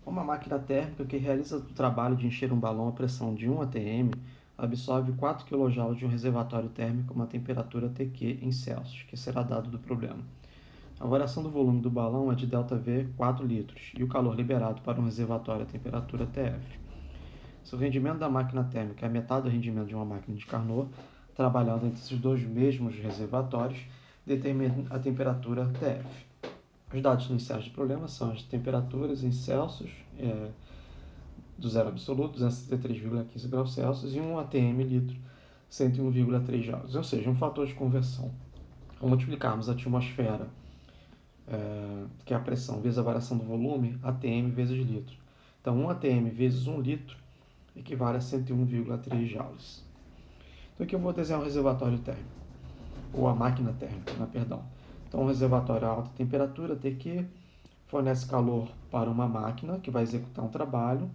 Uma máquina térmica que realiza o trabalho de encher um balão a pressão de 1 atm absorve 4 kJ de um reservatório térmico a uma temperatura Tq em Celsius, que será dado do problema. A variação do volume do balão é de ΔV 4 litros e o calor liberado para um reservatório a temperatura Tf. Se o rendimento da máquina térmica é metade do rendimento de uma máquina de Carnot, trabalhando entre esses dois mesmos reservatórios, determine a temperatura Tf. Os dados iniciais do problema são as temperaturas em Celsius, do zero absoluto, 273,15 graus Celsius, e 1 atm litro, 101,3 joules, ou seja, um fator de conversão. Ao multiplicarmos a atmosfera, que é a pressão, vezes a variação do volume, atm vezes litro. Então, 1 atm vezes 1 litro equivale a 101,3 joules. Então, aqui eu vou desenhar um reservatório térmico, ou a máquina térmica, perdão. Então, um reservatório a alta temperatura, Tq, fornece calor para uma máquina que vai executar um trabalho,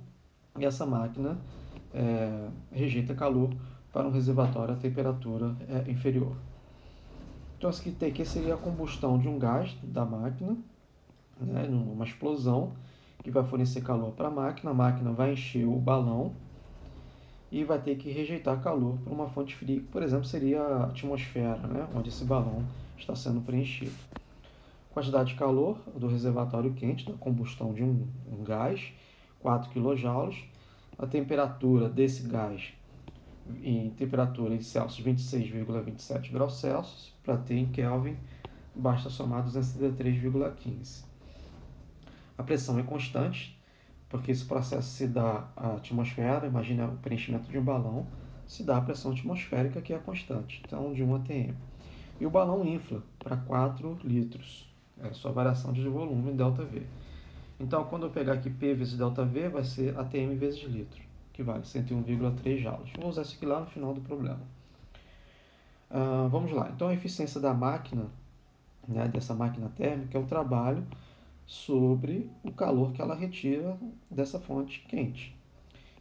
e essa máquina rejeita calor para um reservatório a temperatura inferior. Então, esse aqui Tq seria a combustão de um gás da máquina, uma explosão, que vai fornecer calor para a máquina vai encher o balão e vai ter que rejeitar calor para uma fonte fria, que, por exemplo, seria a atmosfera, onde esse balão está sendo preenchido. Quantidade de calor do reservatório quente, da combustão de um gás, 4 kJ. A temperatura desse gás, em temperatura em Celsius, 26,27 graus Celsius. Para ter em Kelvin, basta somar 273,15. A pressão é constante, porque esse processo se dá à atmosfera, imagina o preenchimento de um balão, se dá a pressão atmosférica, que é constante, então de 1 atm. E o balão infla para 4 litros, é a sua variação de volume, ΔV. Então, quando eu pegar aqui P vezes ΔV, vai ser atm vezes litro, que vale 101,3 joules. Vou usar isso aqui lá no final do problema. Vamos lá. Então, a eficiência da máquina, dessa máquina térmica, é o trabalho sobre o calor que ela retira dessa fonte quente.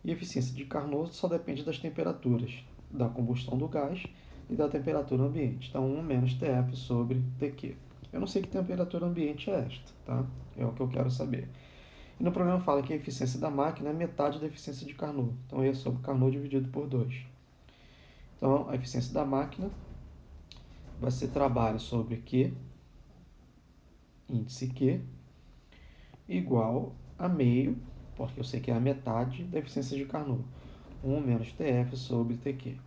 E a eficiência de Carnot só depende das temperaturas da combustão do gás e da temperatura ambiente. Então, 1 menos Tf sobre Tq. Eu não sei que temperatura ambiente é esta, tá? É o que eu quero saber. E no problema fala que a eficiência da máquina é metade da eficiência de Carnot. Então, E sobre Carnot dividido por 2. Então, a eficiência da máquina vai ser trabalho sobre Q, índice Q, igual a meio, porque eu sei que é a metade da eficiência de Carnot. 1 menos Tf sobre Tq.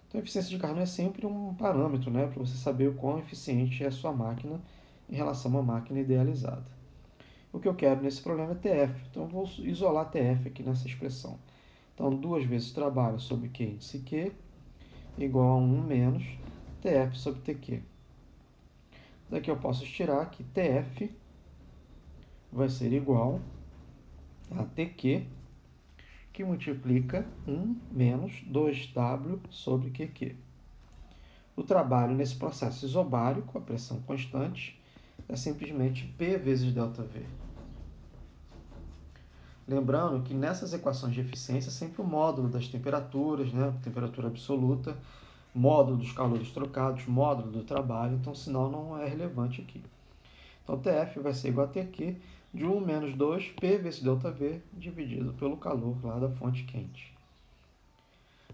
Então, a eficiência de Carnot é sempre um parâmetro, para você saber o quão eficiente é a sua máquina em relação a uma máquina idealizada. O que eu quero nesse problema é Tf, então eu vou isolar Tf aqui nessa expressão. Então, 2 vezes trabalho sobre Q índice Q igual a 1 menos Tf sobre Tq. Daqui eu posso tirar que Tf vai ser igual a Tq, que multiplica 1 menos 2W sobre Qq. O trabalho nesse processo isobárico, a pressão constante, é simplesmente P vezes ΔV. Lembrando que nessas equações de eficiência, sempre o módulo das temperaturas, temperatura absoluta, módulo dos calores trocados, módulo do trabalho, então senão não é relevante aqui. Então, Tf vai ser igual a Tq de 1 menos 2 P vezes ΔV dividido pelo calor lá da fonte quente.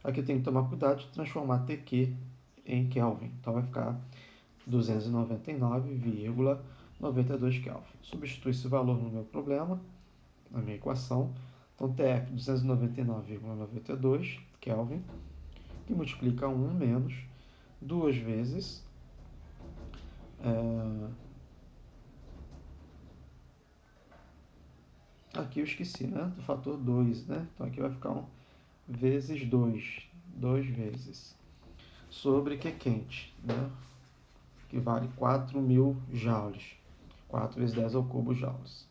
Aqui eu tenho que tomar cuidado de transformar Tq em Kelvin. Então, vai ficar 299,92 Kelvin. Substitui esse valor no meu problema, na minha equação. Então, Tf 299,92 Kelvin, que multiplica 1 menos 2 vezes aqui eu esqueci, do fator 2, Então, aqui vai ficar 1 vezes 2, 2 vezes, sobre Q quente, que vale 4.000 joules. 4 vezes 10 ao cubo joules.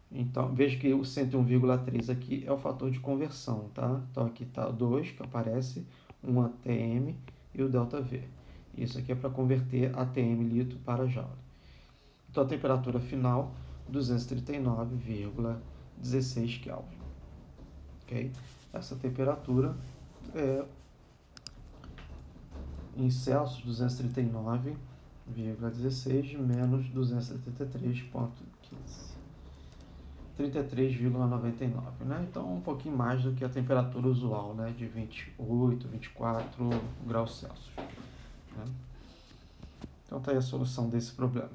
Então, veja que o 101,3 aqui é o fator de conversão, tá? Então, aqui está o 2, que aparece, 1 atm e o ΔV. Isso aqui é para converter atm litro para joule. Então, a temperatura final, 239,16 Kelvin. Ok? Essa temperatura é em Celsius, 239 33,16 de menos 273,15. 33,99, né? Então um pouquinho mais do que a temperatura usual, né? De 28, 24 graus Celsius, né? Então tá aí a solução desse problema.